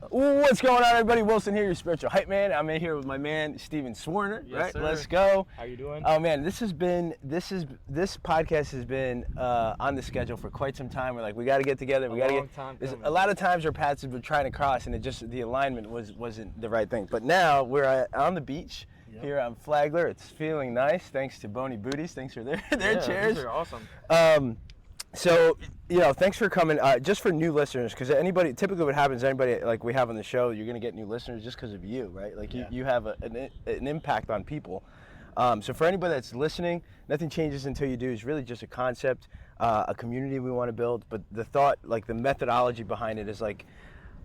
What's going on, everybody? Wilson here, your spiritual hype man. I'm in here with my man Stephan Swarner. Yes, right? Sir. Let's go. How you doing? Oh man, this podcast has been on the schedule for quite some time. We're like, we got to get together. We got to get. A lot of times our paths have been trying to cross, and the alignment wasn't the right thing. But now we're on the beach. Yep. Here on Flagler. It's feeling nice. Thanks to Bony Booties. Thanks for their chairs. These are awesome. So, thanks for coming. Just for new listeners, because typically what happens, anybody like we have on the show, you're going to get new listeners just because of you, right? Like you have an impact on people. So for anybody that's listening, nothing changes until you do is really just a concept, a community we want to build. But the thought, like the methodology behind it is like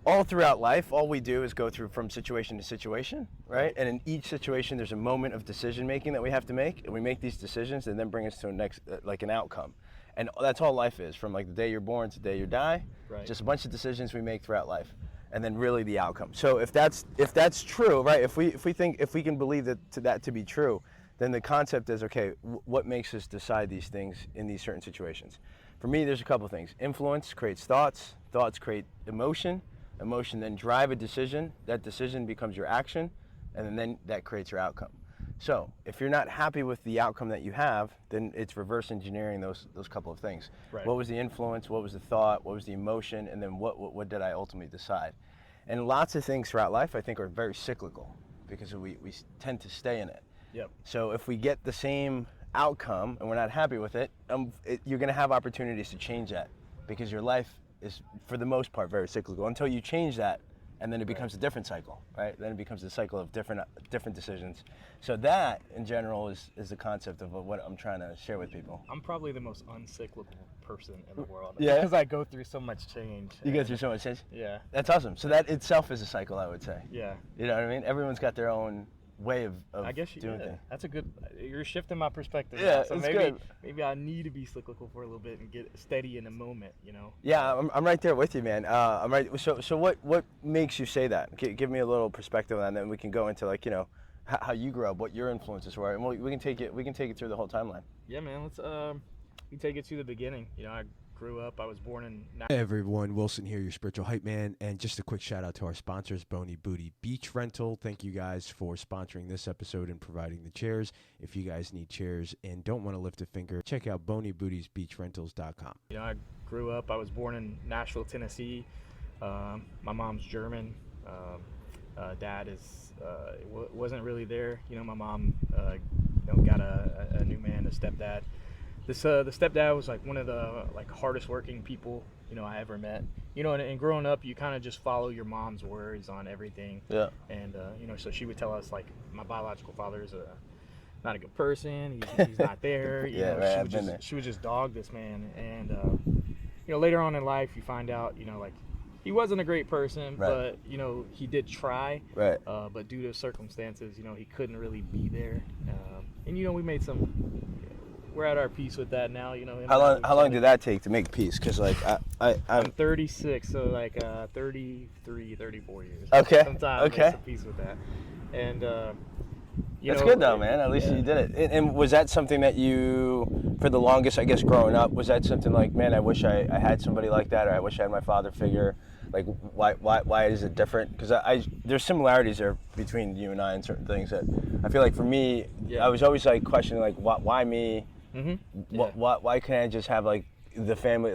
all throughout life, all we do is go through from situation to situation, right? And in each situation, there's a moment of decision making that we have to make. And we make these decisions and then bring us to a next, like an outcome. And that's all life is, from like the day you're born to the day you die. Right. Just a bunch of decisions we make throughout life, and then really the outcome. So if that's true, right? If we can believe that to be true, then the concept is, okay, what makes us decide these things in these certain situations? For me, there's a couple things. Influence creates thoughts. Thoughts create emotion. Emotion then drive a decision. That decision becomes your action, and then that creates your outcome. So if you're not happy with the outcome that you have, then it's reverse engineering those couple of things. Right. What was the influence? What was the thought? What was the emotion? And then what did I ultimately decide? And lots of things throughout life I think are very cyclical because we tend to stay in it. Yep. So if we get the same outcome and we're not happy with it, you're going to have opportunities to change that, because your life is, for the most part, very cyclical until you change that. And then it becomes a different cycle, right? Then it becomes a cycle of different decisions. So that, in general, is the concept of what I'm trying to share with people. I'm probably the most uncyclical person in the world. Yeah. Because I go through so much change. You go through so much change? Yeah. That's awesome. So that itself is a cycle, I would say. Yeah. You know what I mean? Everyone's got their own way of I guess doing things. That's a good. You're shifting my perspective. Yeah, now. So it's good. Maybe I need to be cyclical for a little bit and get steady in the moment. Yeah, I'm right there with you, man. I'm right. So what makes you say that? Give me a little perspective on that, and then we can go into how you grew up, what your influences were, and we can take it through the whole timeline. Yeah, man. Let's we take it to the beginning. I grew up. I was born in. Hey everyone, Wilson here, your spiritual hype man, and just a quick shout out to our sponsors, Bony Booty Beach Rental. Thank you guys for sponsoring this episode and providing the chairs. If you guys need chairs and don't want to lift a finger, check out bonybootiesbeachrentals.com. I grew up. I was born in Nashville, Tennessee. My mom's German. Dad wasn't really there. My mom got a new man, a stepdad. The stepdad was like one of the hardest working people I ever met. And growing up, you kind of just follow your mom's words on everything. Yeah. And so she would tell us my biological father is not a good person. He's not there. She would just dog this man. And later on in life, you find out he wasn't a great person, right. But he did try. Right. But due to circumstances, he couldn't really be there. And we made some. We're at our peace with that now, How long did that take to make peace? Because I'm 36, so 33, 34 years. Okay. Sometimes okay. Make some peace with that, and that's good though, man. At least you did it. And was that something that you, for the longest, I guess, growing up, was that something like, man, I wish I had somebody like that, or I wish I had my father figure? Like, why is it different? Because there's similarities there between you and I in certain things that I feel like for me, I was always questioning why me. Mm-hmm. Why can't I just have the family?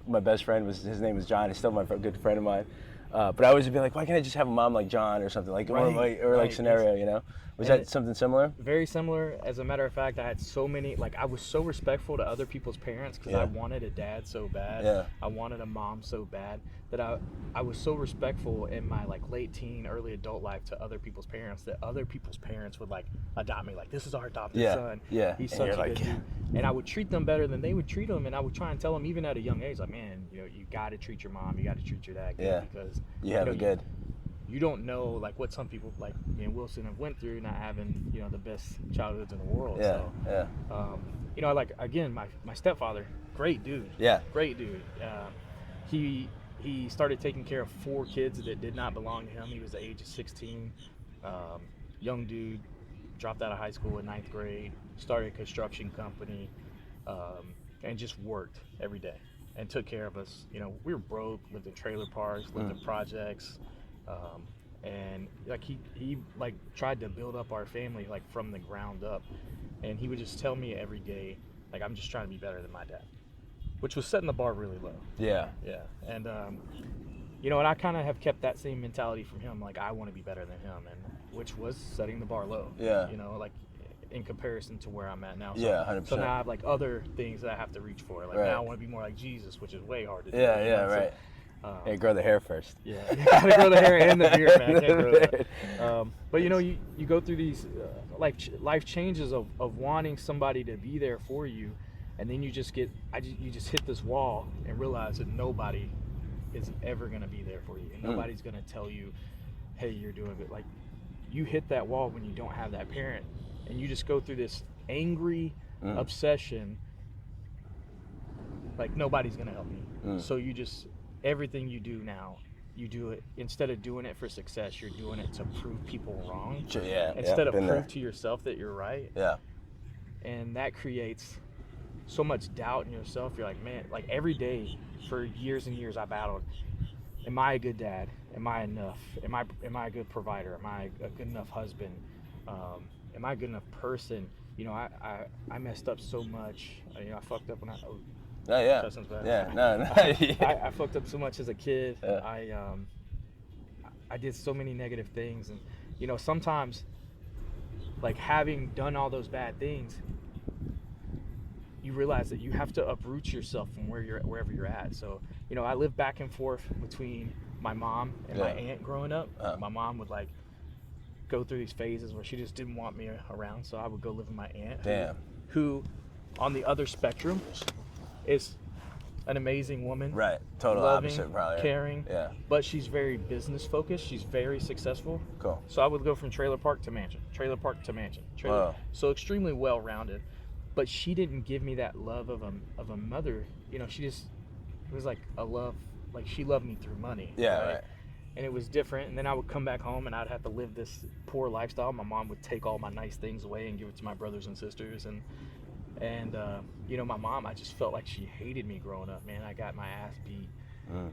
My best friend his name was John. He's still my good friend of mine. But I always be like, why can't I just have a mom like John or something right. Scenario? Was that something similar? Very similar. As a matter of fact, I had so many, I was so respectful to other people's parents because I wanted a dad so bad. Yeah. I wanted a mom so bad that I was so respectful in my late teen, early adult life to other people's parents that other people's parents would adopt me. This is our adopted son. Yeah. He's such a good dude. And I would treat them better than they would treat them. And I would try and tell them even at a young age, man, you got to treat your mom, you got to treat your dad good because you have it good. You don't know what some people like me and Wilson have went through, not having the best childhoods in the world. Yeah, so, yeah. Again, my stepfather, great dude. Yeah, great dude. He started taking care of 4 kids that did not belong to him. He was the age of 16. Young dude, dropped out of high school in 9th grade. Started a construction company, and just worked every day and took care of us. We were broke, lived in trailer parks, lived in projects. And like he like tried to build up our family like from the ground up, and he would just tell me every day, like, I'm just trying to be better than my dad, which was setting the bar really low. Yeah. And you know, and I kind of have kept that same mentality from him, like I want to be better than him, and which was setting the bar low. Yeah. You know, like in comparison to where I'm at now. So, Yeah, 100%. So now I have like other things that I have to reach for. Like now I want to be more like Jesus, which is way hard to do. Yeah, you yeah, know? right. So, Hey, grow the hair first. Yeah, you gotta grow the hair and the beard, man. I can't grow that. But you know, you go through these life changes of wanting somebody to be there for you, and then you just hit this wall and realize that nobody is ever gonna be there for you. And nobody's gonna tell you, hey, you're doing good. Like you hit that wall when you don't have that parent, and you just go through this angry obsession. Like nobody's gonna help me. So you just everything you do now, you do it instead of doing it for success, you're doing it to prove people wrong. Yeah. Instead of prove to yourself that you're right. Yeah. And that creates so much doubt in yourself. You're like, man, like every day for years and years I battled. Am I a good dad? Am I enough? Am I a good provider? Am I a good enough husband? Am I a good enough person? You know, I messed up so much. You know, I fucked up when I. Oh, yeah. That sounds bad. Yeah. No. I fucked up so much as a kid. Yeah. I did so many negative things, and you know, sometimes, like having done all those bad things, you realize that you have to uproot yourself from wherever you're at. So, you know, I lived back and forth between my mom and my aunt growing up. My mom would like go through these phases where she just didn't want me around, so I would go live with my aunt. Damn. Who on the other spectrum is an amazing woman. Right. Total loving, opposite, probably. Caring. Yeah. But she's very business focused. She's very successful. Cool. So I would go from trailer park to mansion, trailer park to mansion. Wow. So extremely well rounded. But she didn't give me that love of a mother. You know, it was like a love, like she loved me through money. Yeah, right. And it was different. And then I would come back home and I'd have to live this poor lifestyle. My mom would take all my nice things away and give it to my brothers and sisters. And you know, my mom, I just felt like she hated me growing up, man. I got my ass beat,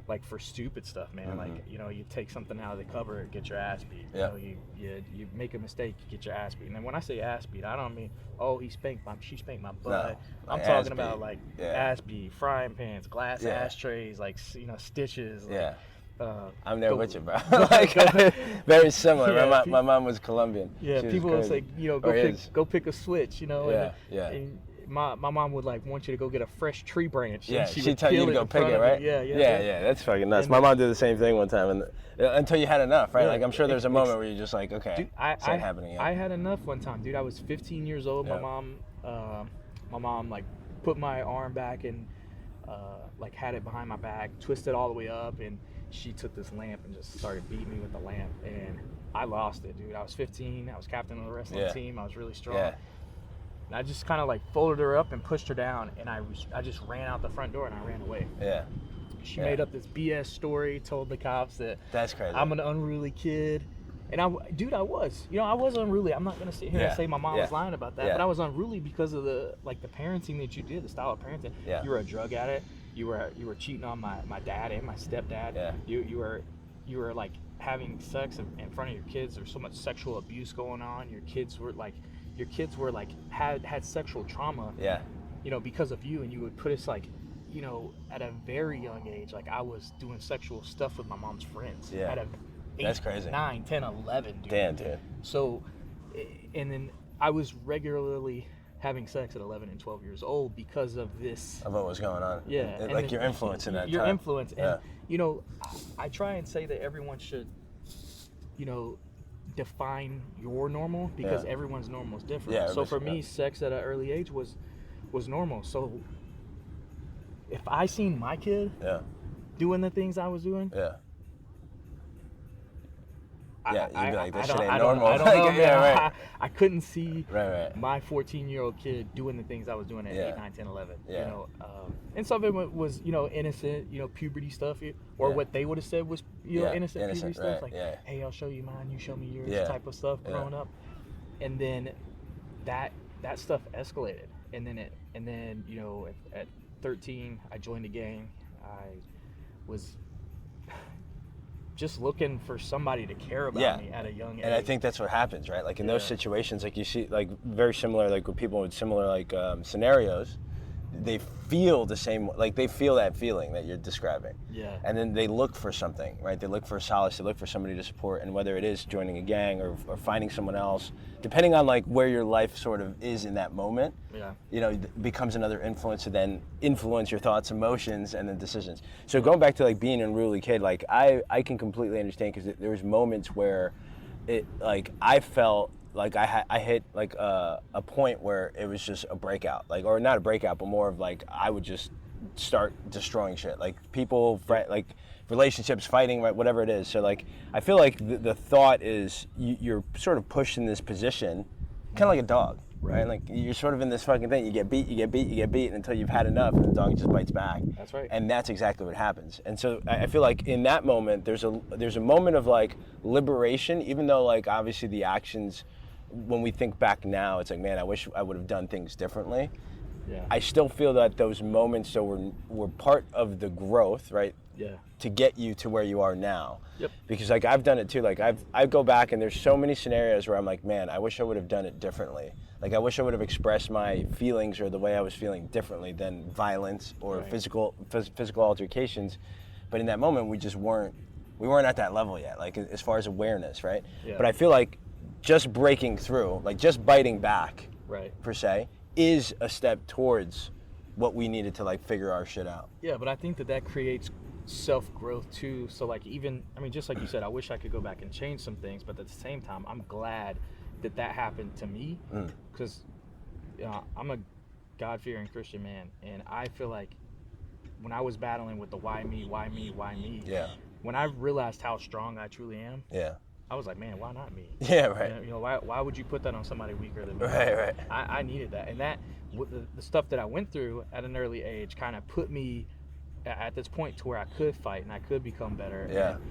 like for stupid stuff, man. Like, you know, you take something out of the cupboard, get your ass beat. Yeah. You know, you make a mistake, you get your ass beat. And then when I say ass beat, I don't mean, oh, she spanked my butt. No, I'm like talking ass about beat. like Yeah. ass beat, frying pans, glass Yeah. ashtrays, like, you know, stitches. Like, I'm there with you, bro. Like, very similar. Yeah, my mom was Colombian. Yeah, She was people would crazy. say, you know, go pick a switch, you know. And my mom would like want you to go get a fresh tree branch. Yeah, and she'd tell you to go pick it, right? Yeah. That's fucking nuts. And my mom did the same thing one time, and until you had enough, right? Yeah, like I'm sure there's a moment where you're just like, okay, dude, it's not happening yet. I had enough one time, dude. I was 15 years old. Yeah. My mom like put my arm back and like had it behind my back, twisted all the way up, and she took this lamp and just started beating me with the lamp, and I lost it, dude. I was 15. I was captain of the wrestling team. I was really strong. Yeah. And I just kind of like folded her up and pushed her down, and I just ran out the front door and I ran away. Yeah. She made up this BS story, told the cops that That's crazy. I'm an unruly kid. And I was. You know, I was unruly. I'm not going to sit here and say my mom was lying about that, but I was unruly because of the parenting that you did, the style of parenting. Yeah. You were a drug addict. You were cheating on my dad and my stepdad. Yeah. You were like having sex in front of your kids. There was so much sexual abuse going on. Your kids were like had sexual trauma. Yeah. You know, because of you, and you would put us like, you know, at a very young age, like I was doing sexual stuff with my mom's friends. Yeah. That's crazy. 9, 10, 11, dude. Damn, dude. So, and then I was regularly having sex at 11 and 12 years old because of this. Of what was going on. Yeah. And like your influence in that time. Your influence. Yeah. And, you know, I try and say that everyone should, you know, define your normal because everyone's normal is different. Yeah, so for me, sex at an early age was normal. So if I seen my kid doing the things I was doing, you'd be like, this shit ain't I normal. don't know, man. Right. I couldn't see Right. my 14-year-old kid doing the things I was doing at 8, 9, 10, 11. Yeah. You know, and some of it was, you know, innocent, you know, puberty stuff, or what they would have said was, you know, innocent puberty stuff, like, hey, I'll show you mine, you show me yours, type of stuff growing up. And then that stuff escalated, and then you know, at 13, I joined a gang. I was just looking for somebody to care about me at a young age. And I think that's what happens, right? Like in those situations, like you see, like very similar, like with people with similar like scenarios, they feel the same, like they feel that feeling that you're describing. Yeah. And then they look for something, right? They look for solace, they look for somebody to support, and whether it is joining a gang or finding someone else, depending on like where your life sort of is in that moment, you know, it becomes another influence to then influence your thoughts, emotions, and then decisions. So going back to like being an unruly kid, like I can completely understand, because there was moments where it, like I felt like I hit like a point where it was just a breakout, like, or not a breakout, but more of like I would just start destroying shit, like people, like relationships, fighting, right, whatever it is. So like I feel like the thought is you're sort of pushed in this position, kind of like a dog, right? Like you're sort of in this fucking thing. You get beat, you get beat, you get beat until you've had enough, and the dog just bites back. That's right. And that's exactly what happens. And so I feel like in that moment, there's a moment of like liberation, even though like obviously the actions, when we think back now, it's like, man, I wish I would have done things differently. Yeah. I still feel that those moments were part of the growth, right? Yeah. To get you to where you are now. Yep. Because like I've done it too. Like I go back and there's so many scenarios where I'm like, man, I wish I would have done it differently. Like I wish I would have expressed my feelings or the way I was feeling differently than violence or physical altercations. But in that moment, we weren't at that level yet. Like as far as awareness, right? Yeah. But I feel like just breaking through, like just biting back, per se, is a step towards what we needed to like figure our shit out. Yeah, but I think that creates self-growth too. So like even, I mean, just like you said, I wish I could go back and change some things, but at the same time, I'm glad that happened to me, because I'm a God-fearing Christian man, and I feel like when I was battling with the why me, when I realized how strong I truly am, I was like, man, why not me? Yeah, right. You know, why would you put that on somebody weaker than me? Right. I needed that. And that, the stuff that I went through at an early age kind of put me at this point to where I could fight and I could become better. Yeah. And,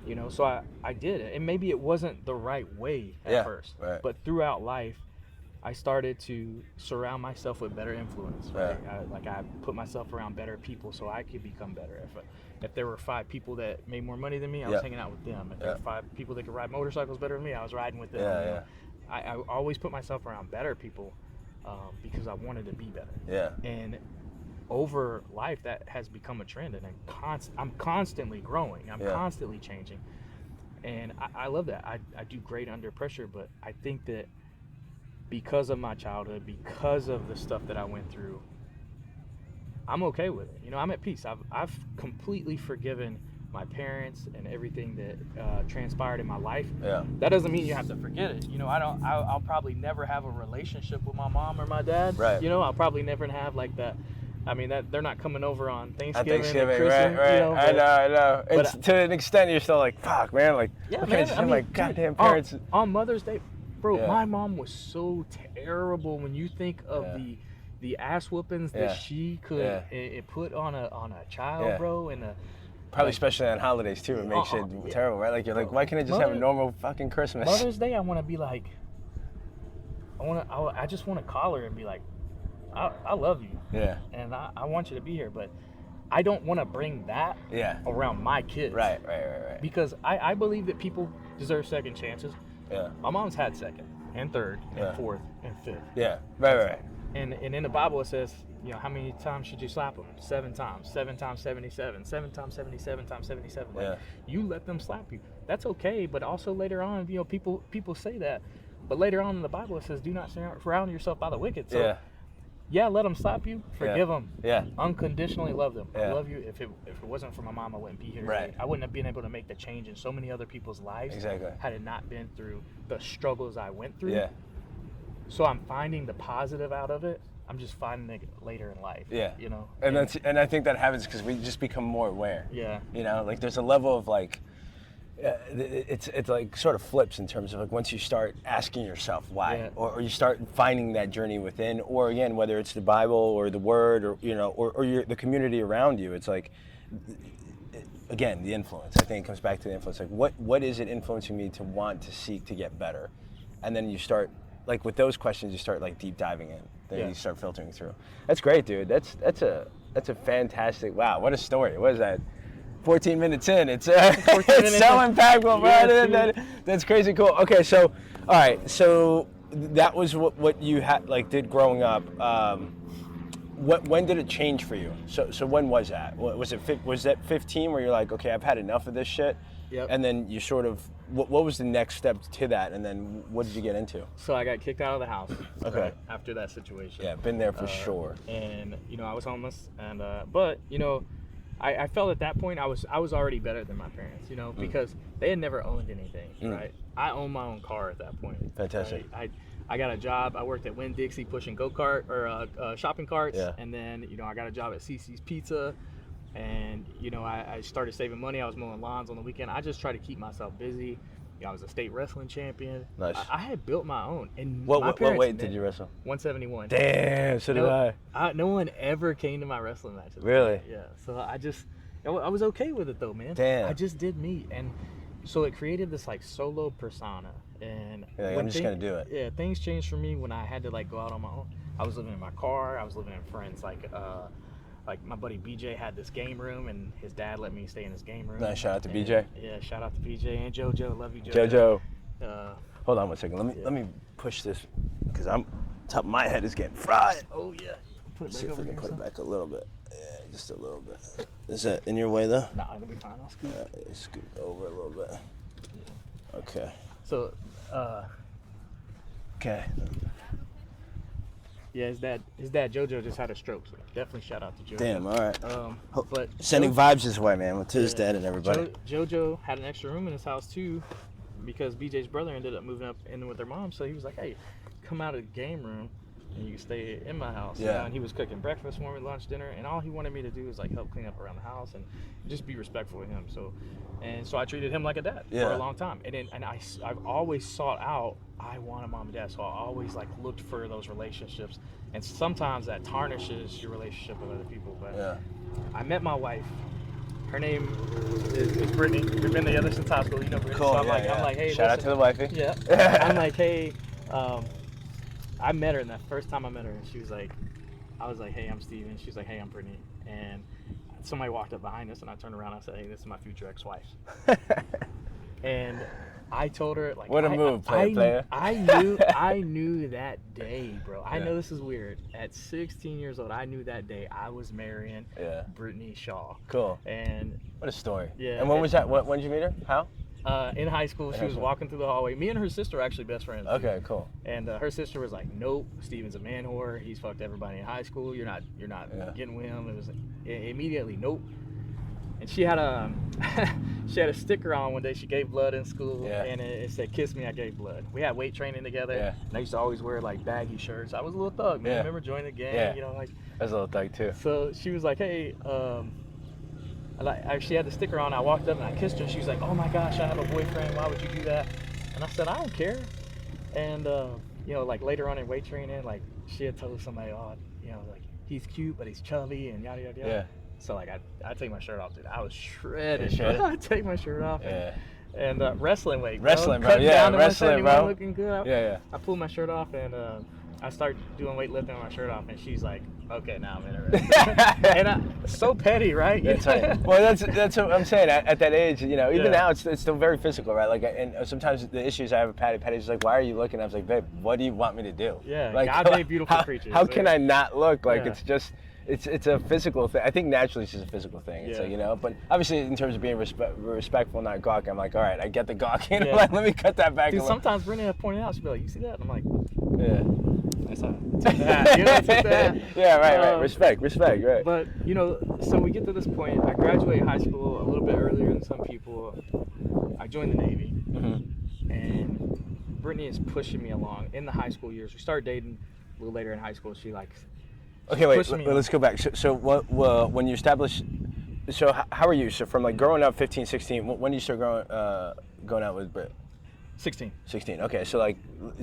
you know, so I did it. And maybe it wasn't the right way at first. Right. But throughout life, I started to surround myself with better influence. Right? I put myself around better people so I could become better. If there were 5 people that made more money than me, I was hanging out with them. If there were 5 people that could ride motorcycles better than me, I was riding with them. I always put myself around better people because I wanted to be better. Yeah. And over life, that has become a trend, and I'm constantly growing. I'm constantly changing, and I love that. I do great under pressure, but I think that because of my childhood, because of the stuff that I went through, I'm okay with it. You know, I'm at peace. I've completely forgiven my parents and everything that transpired in my life. Yeah. That doesn't mean you have to forget it. You know, I'll probably never have a relationship with my mom or my dad. Right. You know, I'll probably never have like that. I mean, that they're not coming over on Thanksgiving. Right. You know, I know. It's to an extent you're still like, fuck, man. Like, my goddamn parents. On Mother's Day, bro, my mom was so terrible. When you think of the ass whoopings that she could it put on a child, bro, and probably especially on holidays too. It makes it terrible, right? Like you're like, why can't I just have a normal fucking Christmas? Mother's Day, I want to be like, I just want to call her and be like, I love you. Yeah. And I want you to be here, but I don't want to bring that around my kids. Right. Because I believe that people deserve second chances. Yeah. My mom's had second and third and fourth and fifth. Yeah. Right. And in the Bible it says, you know, how many times should you slap them? 7 times. 7 times 77. 7 times 77 times 77. Like, you let them slap you. That's okay, but also later on, you know, people say that. But later on in the Bible it says, do not surround yourself by the wicked. So let them slap you. Forgive them. Yeah. Unconditionally love them. I love you. If it wasn't for my mom, I wouldn't be here today. Right. I wouldn't have been able to make the change in so many other people's lives. Exactly. Had it not been through the struggles I went through. Yeah. So I'm finding the positive out of it. I'm just finding it later in life. Yeah. You know. And I think that happens because we just become more aware. Yeah. You know, like there's a level of like. It's like sort of flips in terms of like once you start asking yourself why, or you start finding that journey within, or again whether it's the Bible or the Word or you know or the community around you. It's like again the influence. I think it comes back to the influence. Like what is it influencing me to want to seek to get better, and then you start like with those questions you start like deep diving in. Then you start filtering through. That's great, dude. That's a fantastic. Wow, what a story. What is that? 14 minutes in, it's 14 minutes so in. impactful, bro. Yeah, That's crazy cool. Okay, so, all right, so that was what you had did growing up. When did it change for you? So when was that? Was that 15 where you're like, okay, I've had enough of this shit? Yep. And then you sort of, what was the next step to that? And then what did you get into? So I got kicked out of the house. Okay. Right, after that situation. Yeah, been there for sure. And I was homeless, and but I felt at that point I was already better than my parents, because they had never owned anything, right? I owned my own car at that point. Fantastic. Right? I got a job. I worked at Winn-Dixie pushing go-kart or shopping carts, and then I got a job at CC's Pizza, and I started saving money. I was mowing lawns on the weekend. I just tried to keep myself busy. I was a state wrestling champion. Nice. I had built my own. And What weight did you wrestle? 171. Damn, so did I. No one ever came to my wrestling matches. Really? Yeah. So I was okay with it though, man. Damn. I just did me, and so it created this solo persona. And I'm just gonna do it. Yeah, things changed for me when I had to go out on my own. I was living in my car. I was living in friends. Like my buddy BJ had this game room, and his dad let me stay in his game room. Nice, shout out to BJ. Yeah, shout out to BJ and JoJo. Love you, JoJo. Hold on one second. Let me push this because top of my head is getting fried. Oh yeah. See if we can put it back a little bit. Yeah, just a little bit. Is that in your way though? Nah, it'll be fine. I'll scoot. Scoot over a little bit. Yeah. Okay. So, okay. Yeah, his dad JoJo just had a stroke, so definitely shout out to JoJo. Damn, all right. But sending vibes this way, man, to his dad and everybody. JoJo had an extra room in his house too, because BJ's brother ended up moving up in with their mom, so he was like, hey, come out of the game room and you can stay in my house. Yeah. And he was cooking breakfast for me, lunch, dinner, and all he wanted me to do was help clean up around the house and just be respectful of him. So I treated him like a dad for a long time. And I've always sought out, I want a mom and dad, so I always looked for those relationships. And sometimes that tarnishes your relationship with other people. But I met my wife. Her name is Brittany. We've been together since high school. You know Brittany. Cool. So I'm like, hey, shout out to the wifey. Yeah. I'm like, hey, I met her, and that first time I met her, and she was like, I was like, hey, I'm Stephen. She's like, hey, I'm Brittany. And somebody walked up behind us, and I turned around and I said, hey, this is my future ex-wife. And I told her, what a move, player. I knew that day, bro. I know this is weird. At 16 years old, I knew that day I was marrying Brittany Shaw. Cool. And what a story. Yeah. And when was that? When did you meet her? How? In high school, she was walking through the hallway. Me and her sister are actually best friends. Okay, cool. And her sister was like, "Nope, Steven's a man whore. He's fucked everybody in high school. You're not getting with him." It was immediately, nope. And she had a sticker on one day. She gave blood in school, and it said, "Kiss me, I gave blood." We had weight training together. Yeah. And I used to always wear baggy shirts. I was a little thug, man. I remember joining the gang. I was a little thug too. So she was like, "Hey." She had the sticker on. I walked up and I kissed her. She was like, "Oh my gosh, I have a boyfriend. Why would you do that?" And I said, "I don't care." And later on in weight training, she had told somebody, "Oh, he's cute, but he's chubby," and yada yada yada. Yeah. So I take my shirt off, dude. I was shredded. I take my shirt off. Yeah. And wrestling weight. Wrestling, bro. Yeah, wrestling, bro. Looking good. Yeah. I pulled my shirt off and I started doing weightlifting with my shirt off, and she's like, "Okay, now I'm interested." And so petty, right? That's right. Well, that's what I'm saying. At that age, even now, it's still very physical, right? And sometimes the issues I have with Patty's like, "Why are you looking?" I was like, "Babe, what do you want me to do?" Yeah, God made beautiful creatures. How can I not look? It's just. It's a physical thing. I think naturally it's just a physical thing. It's but obviously in terms of being respectful, not gawking, I'm like, all right, I get the gawking. I'm like, let me cut that back. Dude, a little. Sometimes Brittany had pointed out, she'd be like, "You see that?" And I'm like, yeah. That's how that. Yeah, right. Respect, right. But so we get to this point. I graduated high school a little bit earlier than some people. I joined the Navy, and Brittany is pushing me along in the high school years. We started dating a little later in high school. Okay, wait. Let's go back. So when you established, how are you? So from growing up, 15, 16. When did you start going out with Britt? 16. 16. Okay, so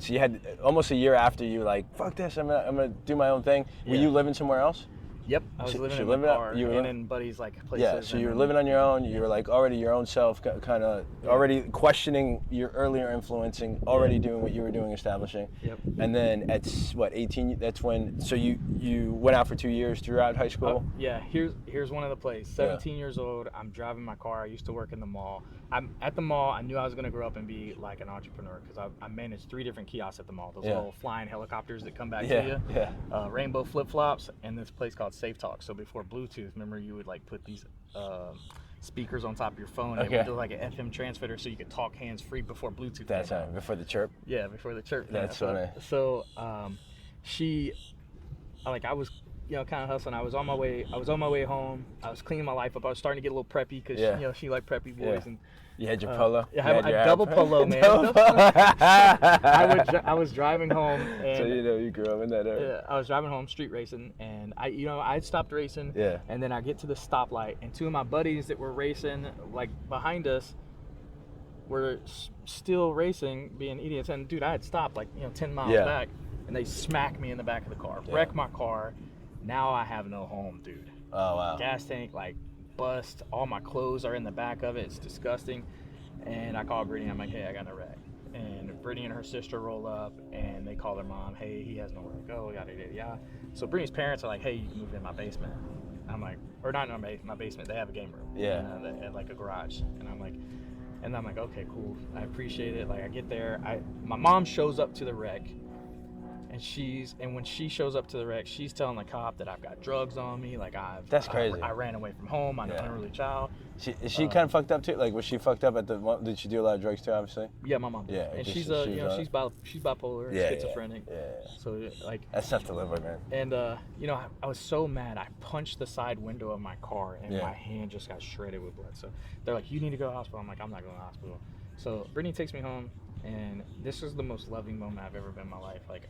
you had almost a year after you fuck this. I'm gonna do my own thing. Were you living somewhere else? Yep, I was So living you in living my out- car you were and li- in buddies like places. Yeah, so you were and- living on your own. You were like already your own self, kind of already questioning your earlier influencing, already doing what you were doing, establishing. Yep. And then at what 18? That's when. So you went out for 2 years throughout high school. Yeah, here's one of the plays. 17 years old. I'm driving my car. I used to work in the mall. I'm at the mall. I knew I was gonna grow up and be like an entrepreneur because I managed 3 different kiosks at the mall. Those little flying helicopters that come back to you. Yeah. Rainbow flip flops, and this place called Safe Talk. So before Bluetooth, remember you would like put these speakers on top of your phone. And it would do like an FM transmitter, so you could talk hands free before Bluetooth. That's right. Before the chirp. Yeah, before the chirp. That's funny. So I was, kind of hustling. I was on my way home. I was cleaning my life up. I was starting to get a little preppy because she liked preppy boys. And You had your polo. I had a double polo, man. I was driving home, and So you grew up in that area. yeah, I was driving home, street racing, and I'd stopped racing. Yeah. And then I get to the stoplight, and 2 of my buddies that were racing like behind us were still racing, being idiots. And dude, I had stopped like 10 miles back, and they smacked me in the back of the car, wrecked my car. Now I have no home, dude. Oh wow. Gas tank like bust. All my clothes are in the back of it. It's disgusting. And I called Brittany. I'm like, hey, I got in a wreck. And Brittany and her sister roll up, and they call their mom. Hey, he has nowhere to go. Yada yada yada. So Brittany's parents are like, hey, you can move in my basement. I'm like, or not in my basement. They have a game room. Yeah. And like a garage. And I'm like, okay, cool. I appreciate it. Like I get there. My mom shows up to the wreck. And when she shows up to the wreck, she's telling the cop that I've got drugs on me. Like That's crazy. I ran away from home. I'm an unruly child. Is she kind of fucked up too? Like, was she fucked up did she do a lot of drugs too, obviously? Yeah, my mom did. Yeah, And just- she's she's bipolar, schizophrenic. Yeah. So like, That's tough to live with, man. and I was so mad. I punched the side window of my car, and my hand just got shredded with blood. So they're like, you need to go to the hospital. I'm like, I'm not going to the hospital. So Brittany takes me home, and this is the most loving moment I've ever been in my life. Like,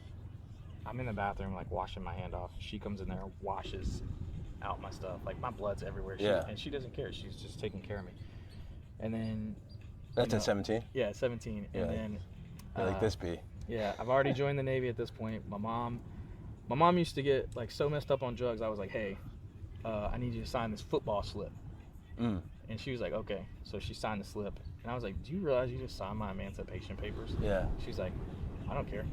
I'm in the bathroom, like, washing my hand off. She comes in there, washes out my stuff. Like, my blood's everywhere. And she doesn't care. She's just taking care of me. And then... That's at 17? Yeah, 17. Yeah. And then... Like this be. Yeah, I've already joined the Navy at this point. My mom used to get, like, so messed up on drugs. I was like, hey, I need you to sign this football slip. Mm. And she was like, okay. So she signed the slip. And I was like, do you realize you just signed my emancipation papers? Yeah. She's like, I don't care.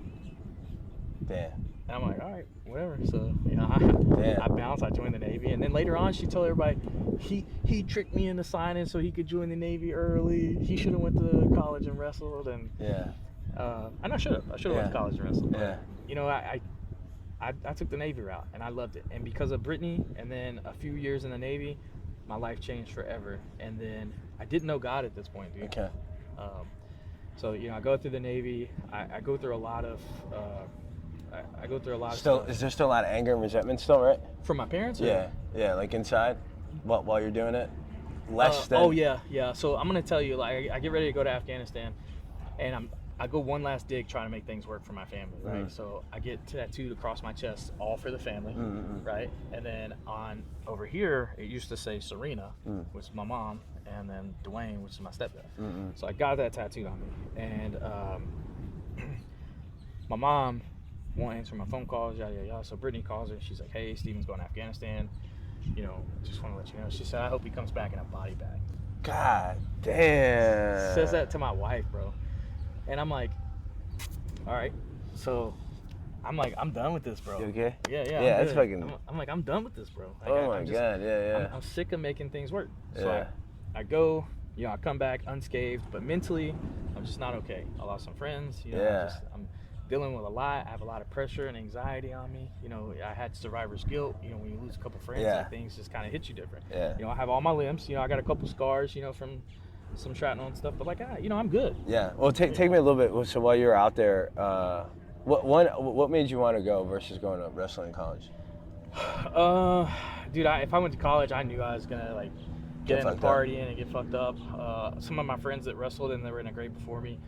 Damn. And I'm like, all right, whatever. So, I bounced. I joined the Navy. And then later on, she told everybody he tricked me into signing so he could join the Navy early. He should have went to college and wrestled. And and I should have. I should have went to college and wrestled. But, I took the Navy route, and I loved it. And because of Brittany, and then a few years in the Navy, my life changed forever. And then I didn't know God at this point, dude. Okay. So, I go through the Navy. I go through a lot of... I go through a lot of Still, stuff. is there still a lot of anger and resentment still, right? From my parents? Yeah, like inside, while you're doing it, less than. Oh yeah. So I'm gonna tell you, like, I get ready to go to Afghanistan, and I go one last dig trying to make things work for my family, right? Mm. So I get tattooed across my chest, all for the family, Mm-hmm. right? And then over here, it used to say Serena, which is my mom, and then Dwayne, which is my stepdad. Mm-hmm. So I got that tattooed on me, and my mom won't answer my phone calls, yada yada yada. So Brittany calls her. She's like, "Hey, Stephen's going to Afghanistan. Just want to let you know." She said, "I hope he comes back in a body bag." God damn. Says that to my wife, bro. And I'm like, all right. So I'm like, I'm done with this, bro. You okay? Yeah. Yeah, that's good. fucking. I'm like, I'm done with this, bro. Like, Oh my God, yeah. I'm sick of making things work. So Yeah. I go, I come back unscathed, but mentally, I'm just not okay. I lost some friends. I'm dealing with a lot. I have a lot of pressure and anxiety on me. I had survivor's guilt. When you lose a couple friends, like, things just kind of hit you different. Yeah. I have all my limbs. I got a couple scars, from some shrapnel and stuff. But like, I'm good. Yeah. Well, take me a little bit. So while you were out there, what made you want to go versus going to wrestling in college? Dude, if I went to college, I knew I was gonna like get into partying and get fucked up. Some of my friends that wrestled and they were in a grade before me,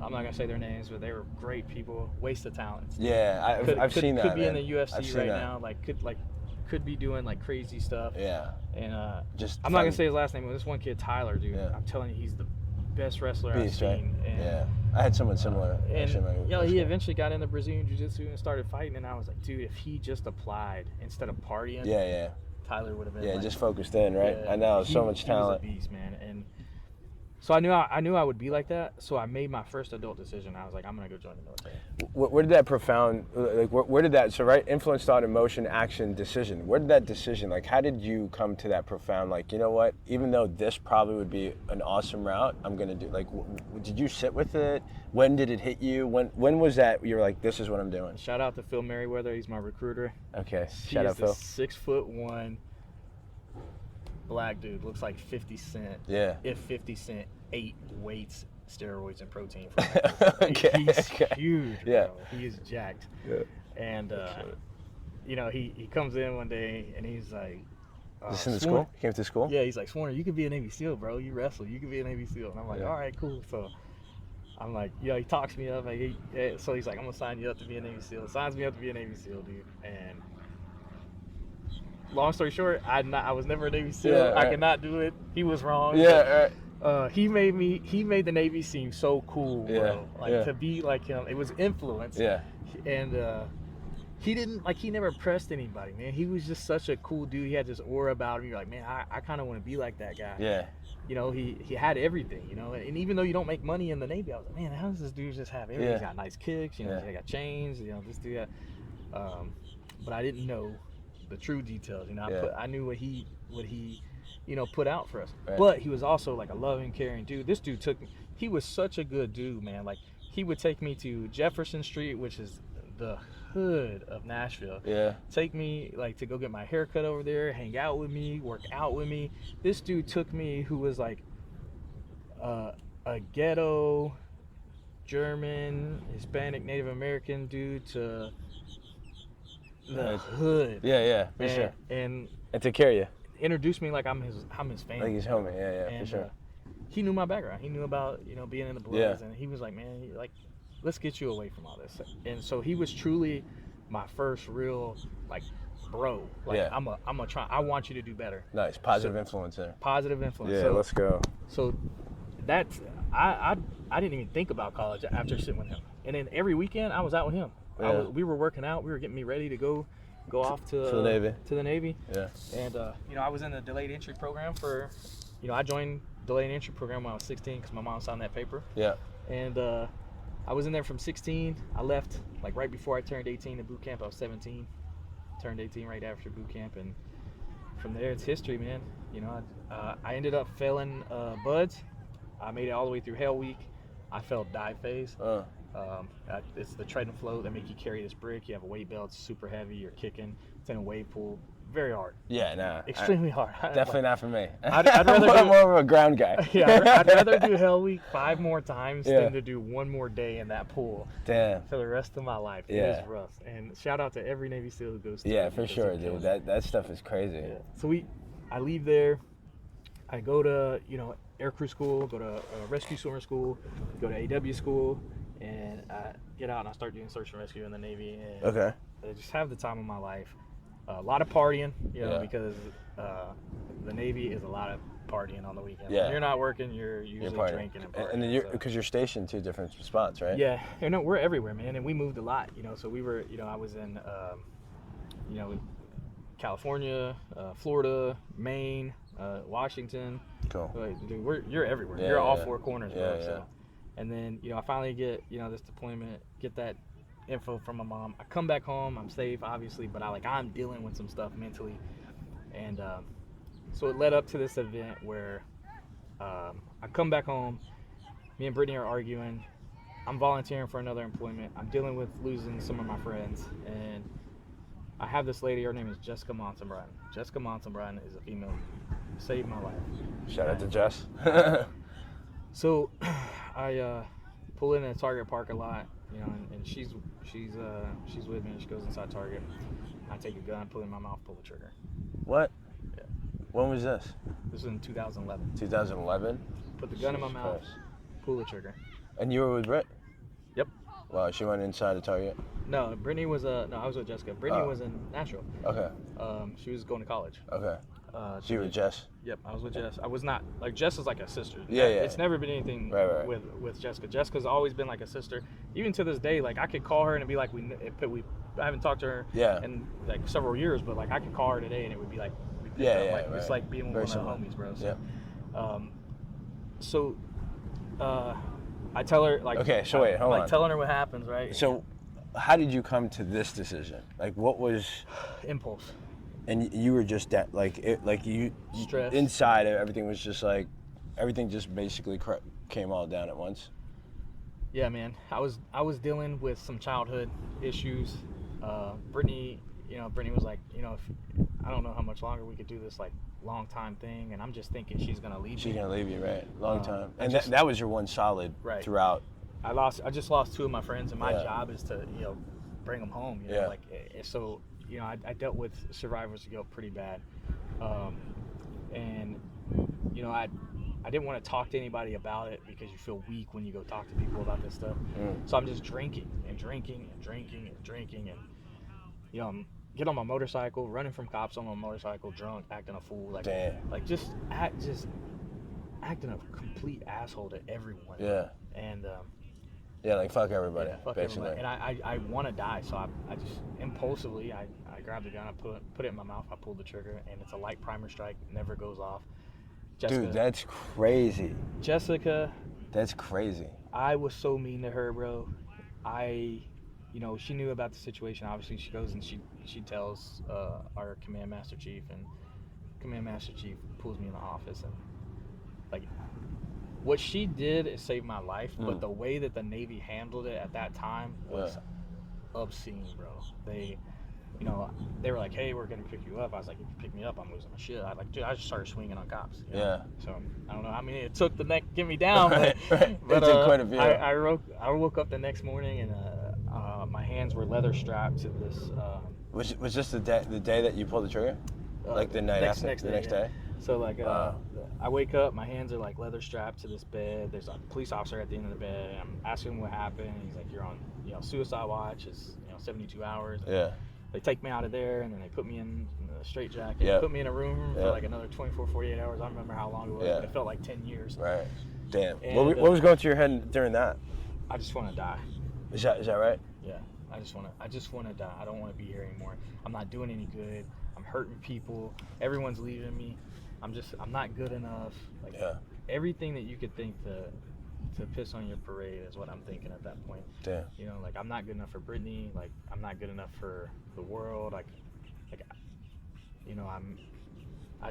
I'm not gonna say their names, but they were great people. Waste of talent. Yeah, I've seen that. Could be man. in the UFC right now. Could be doing like crazy stuff. Yeah. And just I'm not gonna say his last name, but this one kid, Tyler, dude. Yeah. I'm telling you, he's the best wrestler I've Beast, seen. right? And, Yeah. I had someone similar. And actually, he eventually got into Brazilian Jiu-Jitsu and started fighting, and I was like, dude, if he just applied instead of partying, Yeah. Tyler would have been. Yeah, like, just focused in, right? yeah, I know, so much talent. He was a beast, man. And so I knew I would be like that. So I made my first adult decision. I was like, I'm gonna go join the military. Where did that profound, like, where did that, so right, influence, thought, emotion, action, decision, where did that decision, like, how did you come to that profound, like, you know what, even though this probably would be an awesome route, I'm going to do, like, did you sit with it? When did it hit you? When was that, you were like, this is what I'm doing? Shout out to Phil Merriweather. He's my recruiter. Okay, He shout is out Phil. 6'1" black dude, looks like 50 Cent. Yeah. If 50 Cent ate weights, steroids, and protein. He's huge, Yeah. bro. He is jacked. Yeah. And, you know, he comes in one day and he's like, Just in the school? He came to school? Yeah, he's like, Swarner, you could be a Navy SEAL, bro. You wrestle. You could be a Navy SEAL. And I'm like, Yeah. all right, cool. So I'm like, he talks me up. Like, so he's like, I'm going to sign you up to be a Navy SEAL. Signs me up to be a Navy SEAL, dude. And long story short, I was never a Navy SEAL. Yeah, I right. could not do it. He was wrong. Yeah, He made the Navy seem so cool, bro. Yeah, Like, yeah. to be like him, it was influence. yeah. And he never pressed anybody, man. He was just such a cool dude. He had this aura about him. You're like, man, I kind of want to be like that guy. Yeah. You know, he had everything, you know. And even though you don't make money in the Navy, I was like, man, how does this dude just have everything? Yeah. He's got nice kicks, you know, Yeah. he got chains, you know, this dude. But I didn't know the true details, you know. Yeah. I knew what he you know, put out for us. Right. But he was also like a loving, caring dude. This dude he was such a good dude, man. Like, he would take me to Jefferson Street, which is the hood of Nashville. Yeah. Take me, like, to go get my hair cut over there, hang out with me, work out with me. This dude took me, who was like a ghetto German, Hispanic, Native American dude, to the hood. Yeah, for sure. And took care of you. introduced me like I'm his family. Like he's homie, yeah, And, for sure. he knew my background. He knew about, you know, being in the Bloods, and he was like, man, like, let's get you away from all this. And so he was truly my first real, like, bro. Like, Yeah. I'm a try. I want you to do better. Nice, positive influence there. Positive influence. Yeah, So, let's go. so that's I didn't even think about college after sitting with him. And then every weekend I was out with him. Yeah. We were working out. We were getting me ready to go off to the Navy. To the Navy. Yeah. And you know, I was in the delayed entry program for, you know, I joined delayed entry program when I was 16 because my mom signed that paper. Yeah. And I was in there from 16. I left like right before I turned 18 to boot camp. I was 17. Turned 18 right after boot camp, and from there it's history, man. You know, I ended up failing buds. I made it all the way through Hell Week. I failed dive phase. It's the tread and float that make you carry this brick. You have a weight belt, it's super heavy. You're kicking. It's in a wave pool. Very hard. Yeah, nah. Extremely hard. Definitely not for me. I'd rather I'm do- more of a ground guy. Yeah, I'd rather do Hell Week 5 more times Yeah. than to do one more day in that pool Damn. for the rest of my life. It Yeah. is rough. And shout out to every Navy SEAL who goes through Yeah, it for because sure, it kills dude. you. That stuff is crazy. Yeah. So I leave there. I go to, you know, air crew school, go to rescue swimmer school, go to AW school, and I get out and I start doing search and rescue in the Navy. And Okay. I just have the time of my life. A lot of partying, you know, Yeah. because the Navy is a lot of partying on the weekend. Yeah. When you're not working, you're usually You're partying. drinking and partying. And then so. because you're stationed 2 different spots, right? Yeah, you know, we're everywhere, man, and we moved a lot, you know. So we were, you know, I was in, you know, California, Florida, Maine, Washington. Cool. Like, dude, you're everywhere. Yeah, you're all yeah. 4 corners, Yeah, bro. yeah. So, and then, you know, I finally get, you know, this deployment, get that info from my mom. I come back home. I'm safe, obviously, but I'm dealing with some stuff mentally, and so it led up to this event where I come back home. Me and Brittany are arguing. I'm volunteering for another employment. I'm dealing with losing some of my friends, and I have this lady. Her name is Jessica Monsenbrun. Jessica Monsenbrun is a female. Saved my life. Shout out to Jess. So I pull in a Target parking lot, you know, and she's with me. And she goes inside Target. I take a gun, put it in my mouth, pull the trigger. What? Yeah. When was this? This was in 2011. 2011? Put the gun in my Jesus mouth, Christ. pull the trigger. And you were with Britt? Yep. Wow, she went inside the Target? No, Brittany was no, I was with Jessica. Brittany Oh. was in Nashville. Okay. She was going to college. Okay. So you were Jess? Yep, I was with Jess. I was not, like, Jess is like a sister. Yeah. It's never been anything right. with Jessica. Jessica's always been like a sister. Even to this day, like, I could call her and it'd be like, I haven't talked to her in, like, several years, but, like, I could call her today and it would be like, it's like being with one of the homies, bro. So, I tell her, like, okay, so wait, hold on. Telling her what happens, right? So, how did you come to this decision? Like, what was impulse? And you were just that, you stress. Inside, everything was just like, everything just basically came all down at once. Yeah, man. I was dealing with some childhood issues. Brittany was like, I don't know how much longer we could do this, like, long time thing, and I'm just thinking she's gonna leave me. She's gonna leave you, right? Long time. And that was your one solid throughout. I just lost 2 of my friends, and my job is to, bring them home. So, I dealt with survivor's guilt pretty bad, and I didn't want to talk to anybody about it because you feel weak when you go talk to people about this stuff. So I'm just drinking and get on my motorcycle, running from cops on my motorcycle, drunk, acting a fool, just acting a complete asshole to everyone. Yeah. And like fuck everybody. Yeah, fuck basically. Everybody. And I want to die, so I just impulsively I grabbed the gun, I put it in my mouth, I pulled the trigger, and it's a light primer strike, never goes off. Jessica, dude, that's crazy. Jessica. That's crazy. I was so mean to her, bro. She knew about the situation. Obviously, she goes and she tells our command master chief, and command master chief pulls me in the office, and like, what she did is save my life, but the way that the Navy handled it at that time was obscene, bro. They were like, hey, we're gonna pick you up. I was like, if you pick me up, I'm losing my shit. I just started swinging on cops. So I don't know. I mean, it took the neck to get me down, but it took quite a bit. I woke up the next morning and my hands were leather strapped to this. Was just the day that you pulled the trigger? Like the night after? The next day? So like, I wake up, my hands are like leather strapped to this bed. There's a police officer at the end of the bed. I'm asking him what happened. He's like, you're on, suicide watch. It's 72 hours. Yeah. They take me out of there, and then they put me in a straitjacket, put me in a room for like another 24, 48 hours. I don't remember how long it was, but it felt like 10 years. Right. Damn. And, what was going through your head during that? I just want to die. Is that right? Yeah. I just want to die. I don't want to be here anymore. I'm not doing any good. I'm hurting people. Everyone's leaving me. I'm not good enough. Like, everything that you could think to piss on your parade is what I'm thinking at that point. Damn. Like, I'm not good enough for Brittany. Like, I'm not good enough for the world. I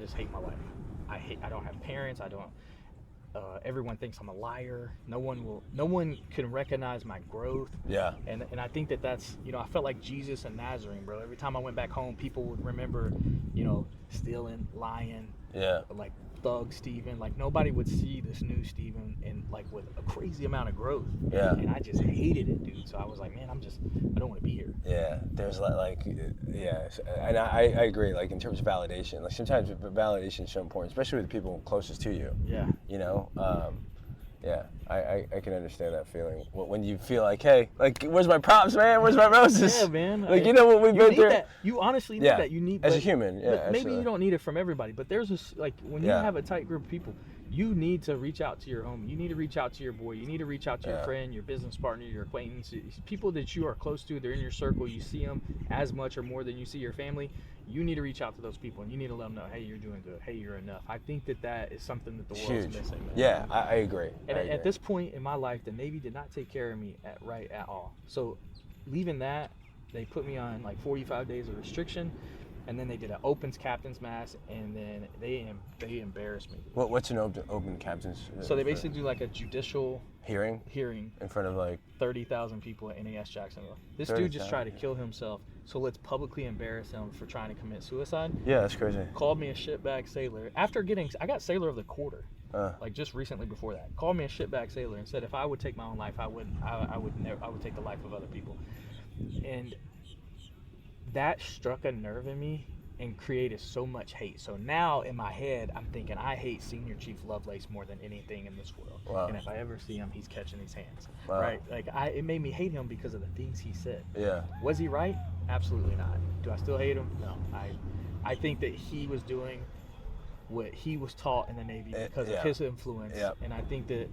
just hate my life. I don't have parents. Everyone thinks I'm a liar. No one can recognize my growth. Yeah. And I think that's, I felt like Jesus and Nazarene, bro. Every time I went back home, people would remember, stealing, lying. Yeah. Like, thug Stephan. Like, nobody would see this new Stephan and like with a crazy amount of growth. Yeah. And I just hated it, dude. So I was like, man, I don't want to be here. Yeah. There's and I agree. Like, in terms of validation, like sometimes validation is so important, especially with the people closest to you. Yeah. I can understand that feeling when you feel like, hey, like, where's my props, man? Where's my roses? Yeah, man. Like, what we've been through. You honestly need that. You need, as a human. Yeah. Maybe you don't need it from everybody, but there's this, like, when you have a tight group of people, you need to reach out to your homie. You need to reach out to your boy. You need to reach out to your friend, your business partner, your acquaintance, people that you are close to. They're in your circle. You see them as much or more than you see your family. You need to reach out to those people, and you need to let them know, hey, you're doing good. Hey, you're enough. I think that is something that the world's missing. Man. Yeah, I agree. And at this point in my life, the Navy did not take care of me at all. So leaving that, they put me on like 45 days of restriction, and then they did an opens captain's mass, and then they embarrassed me. What's an open captain's? So they basically do like a judicial hearing in front of like 30,000 people at NAS Jacksonville. This dude just tried to kill himself, so let's publicly embarrass him for trying to commit suicide. Yeah, that's crazy. Called me a shitbag sailor. I got sailor of the quarter, like just recently before that. Called me a shitbag sailor and said if I would take my own life, I would take the life of other people. And that struck a nerve in me and created so much hate. So now in my head, I'm thinking I hate Senior Chief Lovelace more than anything in this world. Wow. And if I ever see him, he's catching these hands. Wow. Right? Like, it made me hate him because of the things he said. Yeah. Was he right? Absolutely not. Do I still hate him? No. I think that he was doing what he was taught in the Navy because of his influence. And I think that,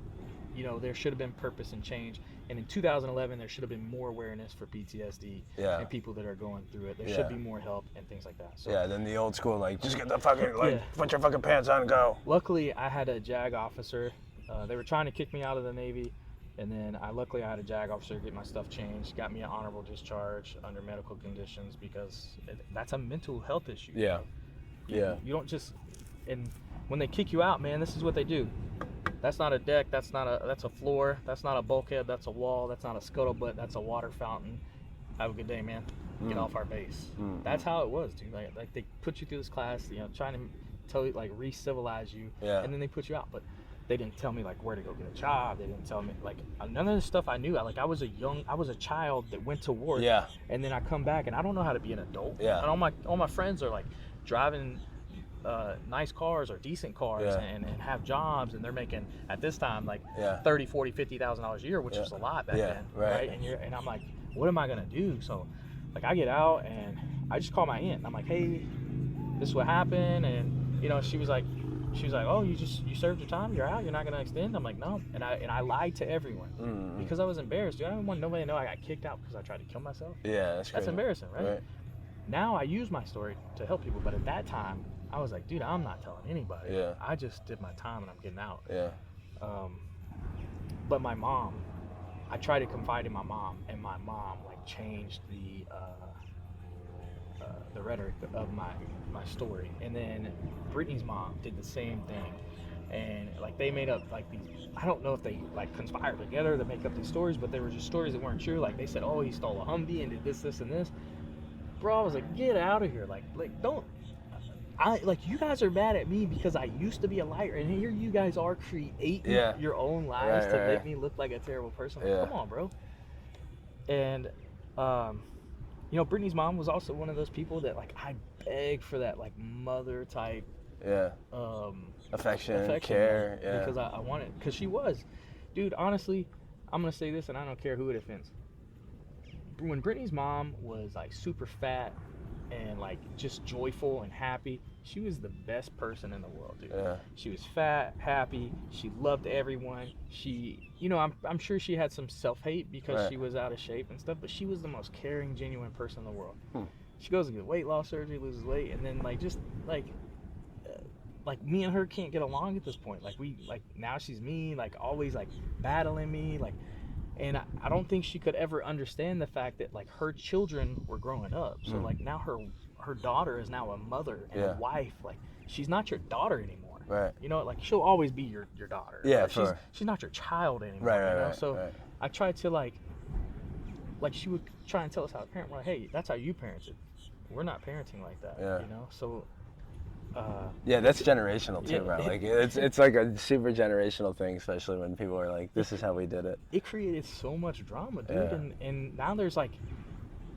you know, there should have been purpose and change. And in 2011, there should have been more awareness for PTSD and people that are going through it. There should be more help and things like that. So, then the old school, like, just get the fucking, like, put your fucking pants on and go. Luckily, I had a JAG officer. They were trying to kick me out of the Navy. And then luckily I had a JAG officer get my stuff changed, got me an honorable discharge under medical conditions, because that's a mental health issue. You don't just, and when they kick you out, man, this is what they do. That's not a deck, that's a floor, that's not a bulkhead, that's a wall, that's not a scuttlebutt, that's a water fountain. Have a good day, man. Get off our base. That's how it was, dude. Like they put you through this class, you know, trying to tell you, like, re-civilize you, and then they put you out. But they didn't tell me, like, where to go get a job. They didn't tell me, like, none of the stuff I knew. I was a child that went to war. And then I come back and I don't know how to be an adult. And all my friends are, like, driving nice cars or decent cars and have jobs, and they're making at this time like $30,000, $40,000, $50,000 a year, which was a lot back then, right? And I'm like, what am I gonna do? So, like, I get out and I just call my aunt. I'm like, hey, this is what happened, and you know, she was like, oh, you served your time, you're out, you're not gonna extend. I'm like, no, and I lied to everyone because I was embarrassed, dude. I didn't want nobody to know I got kicked out because I tried to kill myself. That's embarrassing, right? Now I use my story to help people, but at that time I was like, dude, I'm not telling anybody. I just did my time and I'm getting out. But my mom, I tried to confide in my mom, and my mom, like, changed the rhetoric of my story. And then Brittany's mom did the same thing, and like they made up like these, I don't know if they like conspired together to make up these stories, but they were just stories that weren't true. Like they said, oh, he stole a Humvee and did this and this. Bro, I was like, get out of here. Like don't, you guys are mad at me because I used to be a liar, and here you guys are creating your own lies to make me look like a terrible person. Like, come on, bro. And you know, Brittany's mom was also one of those people that, like, I begged for that, like, mother type affection, care, because I wanted, because she was, dude, honestly, I'm gonna say this and I don't care who it offends. When Brittany's mom was, like, super fat and, like, just joyful and happy, she was the best person in the world, dude. She was fat, happy, she loved everyone. She, you know, I'm sure she had some self-hate because she was out of shape and stuff, but she was the most caring, genuine person in the world. She goes to get weight loss surgery, loses weight, and then, like, just, like me and her can't get along at this point. Like, now she's mean, like, always, like, battling me, like, and I don't think she could ever understand the fact that, like, her children were growing up. So, like, now her daughter is now a mother and a wife. Like, she's not your daughter anymore. You know, like, she'll always be your daughter. She's not your child anymore. You know? So I tried to, like she would try and tell us how to parent. We're like, hey, that's how you parented. We're not parenting like that. You know, so. That's generational too, bro. Like it's like a super generational thing, especially when people are like, "This is how we did it." It created so much drama, dude, and now there's like,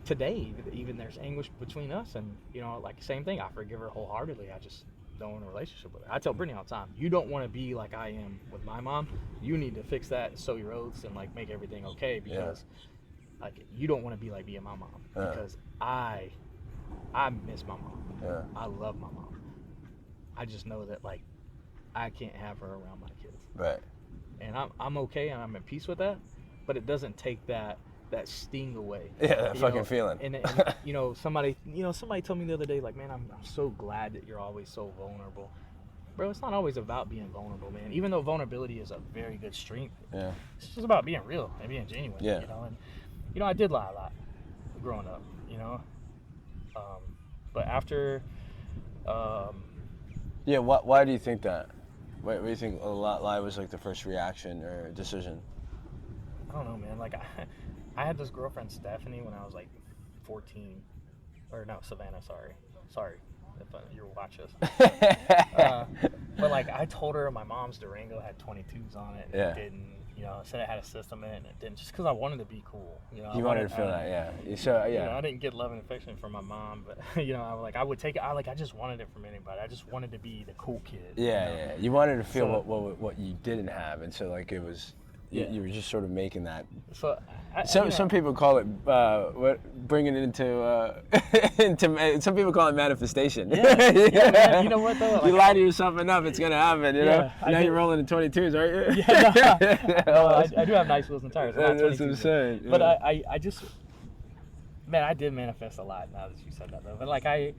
today even there's anguish between us, and you know, like, same thing. I forgive her wholeheartedly. I just don't want a relationship with her. I tell Brittany all the time, you don't want to be like I am with my mom. You need to fix that and sow your oats and, like, make everything okay, because like, you don't want to be like me and my mom, because I miss my mom. I love my mom. I just know that, like, I can't have her around my kids. And I'm okay and I'm at peace with that, but it doesn't take that sting away. That fucking feeling. And you know, somebody told me the other day, like, man, I'm so glad that you're always so vulnerable. Bro, it's not always about being vulnerable, man. Even though vulnerability is a very good strength. It's just about being real and being genuine. You know, and you know, I did lie a lot growing up, you know. But after why do you think that? Why do you think a lie was, like, the first reaction or decision? I don't know, man. Like, I had this girlfriend, Stephanie, when I was, like, 14. Or, no, Savannah, sorry if you watch this. But, like, I told her my mom's Durango had 22s on it, and it didn't. You know, I said it had a system in it, and it didn't, just because I wanted to be cool. You know, you wanted to feel that, So, you know, I didn't get love and affection from my mom, but, you know, I would take it. I just wanted it from anybody. I just wanted to be the cool kid. You wanted to feel what you didn't have, and so, like, it was, You were just sort of making that. So Some people call it bringing it into some people call it manifestation. Yeah, man. You know what though? Like, you lie to yourself enough, it's gonna happen. You know. Now you're rolling in 22s, aren't you? Yeah, no, I do have nice wheels and tires. That's what I'm saying. But I just, man, I did manifest a lot now that you said that though. But like I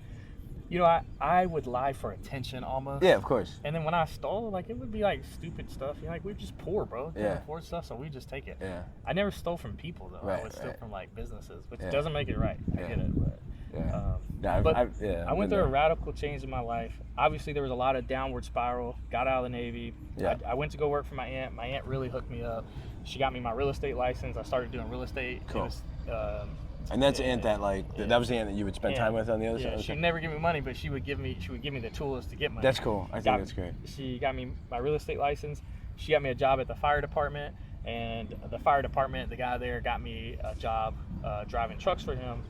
would lie for attention almost. Yeah, of course. And then when I stole, like it would be like stupid stuff. You know, like we're just poor, bro. Can't afford stuff, so we just take it. Yeah. I never stole from people though. Right, I would steal from like businesses, which Yeah. doesn't make it right. I get it, but. Yeah. I went through a radical change in my life. Obviously, there was a lot of downward spiral. Got out of the Navy. Yeah. I went to go work for my aunt. My aunt really hooked me up. She got me my real estate license. I started doing real estate. Cool. It was, and that's the aunt that that was the aunt that you would spend time with on the other yeah, side. she'd never give me money, but she would give me the tools to get money. That's cool. I think that's great. She got me my real estate license. She got me a job at the fire department, and the fire department, the guy there got me a job driving trucks for him.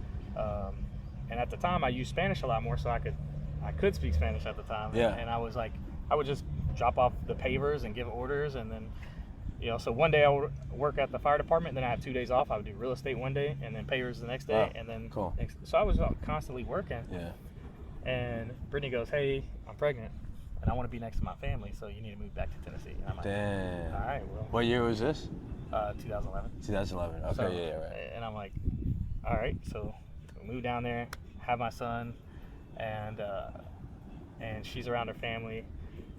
And at the time, I used Spanish a lot more, so I could speak Spanish at the time. Yeah. And I was like, I would just drop off the pavers and give orders, and then, so one day I would work at the fire department, and then I had 2 days off. I would do real estate one day, and then pavers the next day, and then cool. So I was constantly working. Yeah. And Brittany goes, "Hey, I'm pregnant, and I want to be next to my family, so you need to move back to Tennessee." And I'm like, Damn. "All right, well." What year was this? 2011. 2011. Okay, So, yeah, right. And I'm like, all right, so we moved down there, have my son, and she's around her family.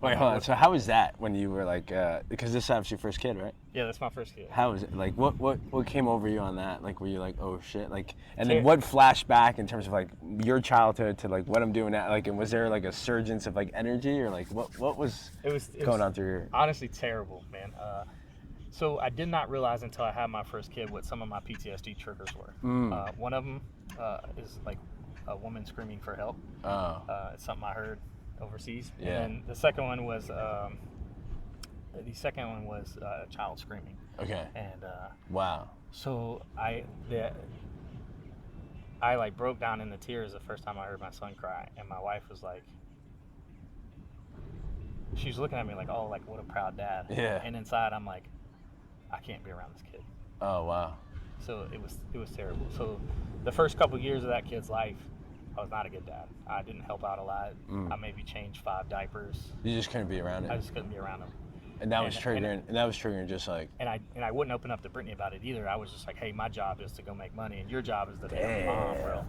Wait, hold on. So how was that when you were like, because this is obviously your first kid, right? Yeah, that's my first kid. How was it? Like, what came over you on that? Like, were you like, oh shit? Like, and then what flashed back in terms of like your childhood to like what I'm doing now? Like, and was there like a surgence of like energy or like what was going on through your? Honestly, terrible, man. So I did not realize until I had my first kid what some of my PTSD triggers were. One of them is like a woman screaming for help. It's something I heard overseas. Yeah. And then the second one was a child screaming. Okay. And Wow. so I like broke down into tears the first time I heard my son cry, and my wife was like, she was looking at me like, oh, like what a proud dad. Yeah. And inside I'm like, I can't be around this kid. Oh wow. So it was terrible. So the first couple years of that kid's life, I was not a good dad. I didn't help out a lot. I maybe changed 5 diapers. You just couldn't be around it. I just couldn't be around him. And that was triggering just like. And I wouldn't open up to Brittany about it either. I was just like, hey, my job is to go make money, and your job is to be a mom, bro.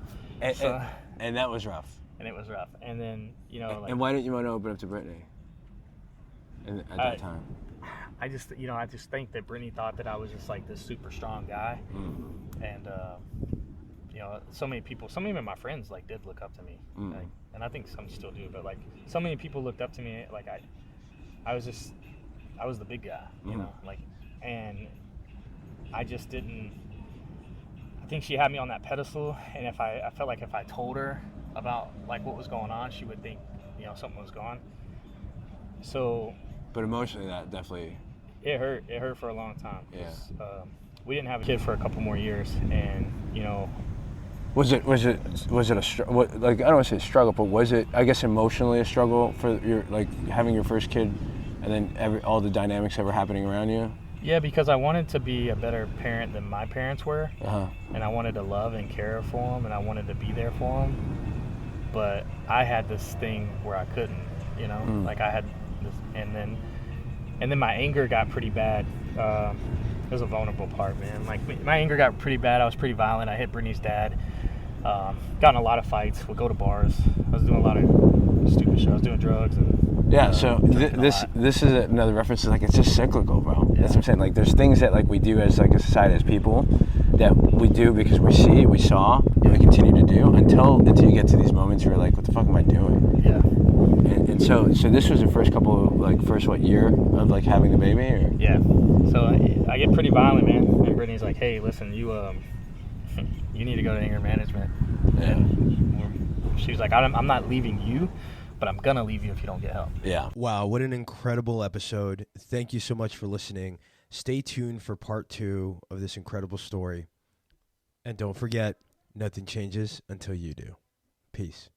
And that was rough. And it was rough. And then like. And why didn't you want to open up to Brittany? At that time. I just think that Brittany thought that I was just like this super strong guy, and so many people, some even my friends like did look up to me, like, and I think some still do, but like so many people looked up to me, like I was the big guy, you know, like, and I just didn't. I think she had me on that pedestal, and I felt like if I told her about like what was going on, she would think something was gone. So. But emotionally, that definitely. It hurt. It hurt for a long time. Yeah. We didn't have a kid for a couple more years, and Was it a struggle? Like, I don't want to say struggle, but was it, I guess, emotionally a struggle for your like having your first kid, and then all the dynamics that were happening around you? Yeah, because I wanted to be a better parent than my parents were, and I wanted to love and care for them, and I wanted to be there for them. But I had this thing where I couldn't, like I had this, and then my anger got pretty bad. It was a vulnerable part, man. Like my anger got pretty bad. I was pretty violent. I hit Brittany's dad. Got in a lot of fights. Would go to bars. I was doing a lot of stupid shit. I was doing drugs and. So this is another reference to like it's just cyclical, bro. Yeah. That's what I'm saying. Like there's things that like we do as like a society, as people, that we do because we saw, and we continue to do until you get to these moments where you're like, what the fuck am I doing? Yeah. And so this was the first year of like having the baby, or? Yeah. So I get pretty violent, man. And Brittany's like, hey, listen, you need to go to anger management. Yeah. And she was like, I'm not leaving you, but I'm gonna leave you if you don't get help. Yeah. Wow, what an incredible episode. Thank you so much for listening. Stay tuned for part 2 of this incredible story. And don't forget, nothing changes until you do. Peace.